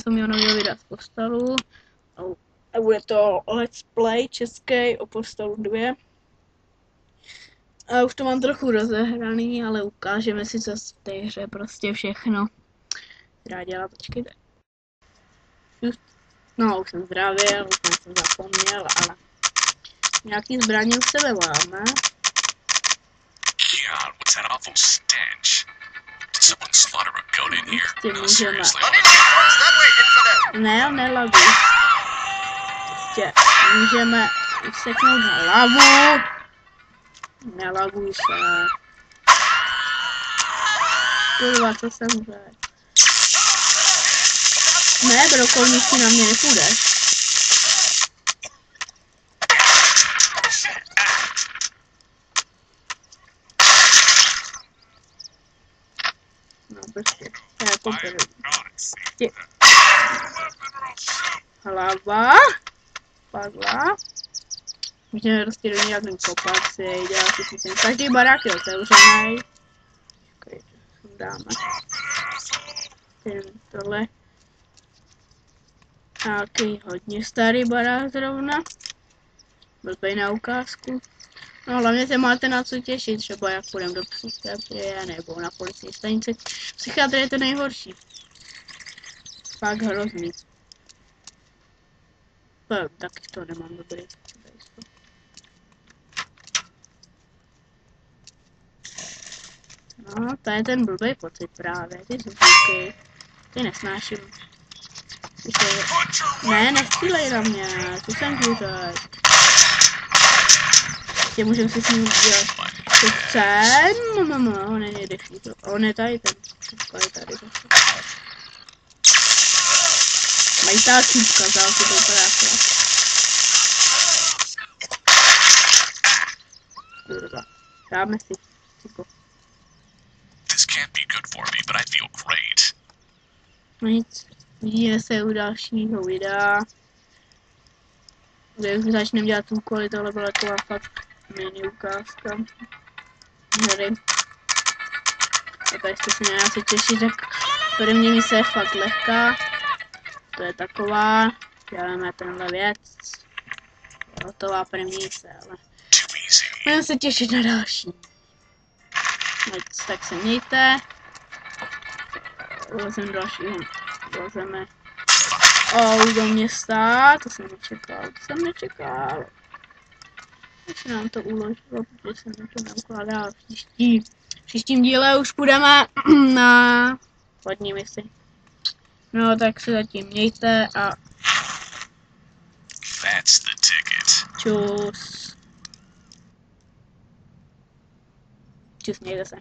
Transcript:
něco mého nového videa z Postalu. A bude to let's play český o Postalu 2. A už to mám trochu rozehraný, ale ukážeme si, co v té hře prostě všechno dá dělat. Počkejte. No, už jsem zdravil, už jsem zapomněl, ale nějaký zbraně u sebe máme. God, what's that awful stench? Did someone slaughter a goat in here? Prostě No, můžeme. seriously. Ne, nelaguj. Prostě můžeme useknout hlavu. Nelaguj se. Kurva, co jsem řekl? Ne, brokolníky na mě nepůjdeš. No prostě, to je jako první. Hlava. Padla. Můžeme prostě do nějakým kopat si, dělat si myslím. Každý barák je otevřený. Dáme. Tohle. Nějaký hodně starý barák zrovna. Blbej na ukázku. No hlavně se máte na co těšit, třeba jak půjdeme do psychiatrie nebo na policejní stanici. Psychiatrie je to nejhorší. Fakt hrozný. Taky to nemám dobrý. No, to je ten blbý pocit právě, ty zvuky. Ty nesnáším. Ne, nestřílej na mě, co jsem ti řekl. Ještě můžeme si s ním udělat. Co chcem? On je někde šípl. On je tady ten. On je tady zase. Mají ta čípka, zálky to vypadá krásně. Kurva. Dáme si. Tyko. This can't be good for me, but I feel great. No nic. Vidíme se u dalšího videa. Kde už začneme dělat úkoly, tohle byla taková fakt mini ukázka hry. A tady jste se měli asi těšit, tak první mise je fakt lehká. To je taková, děláme tenhle věc. Je hotová první mise, ale můžeme se těšit na další. Tak se mějte. Ulezeme dalšího. Ulezeme do města, to jsem nečekal. Až nám to uložilo, protože jsem to neukládal v příštím díle už půjdeme na vodní misi. No tak se zatím mějte a That's the ticket. čus. Čus, mějte se.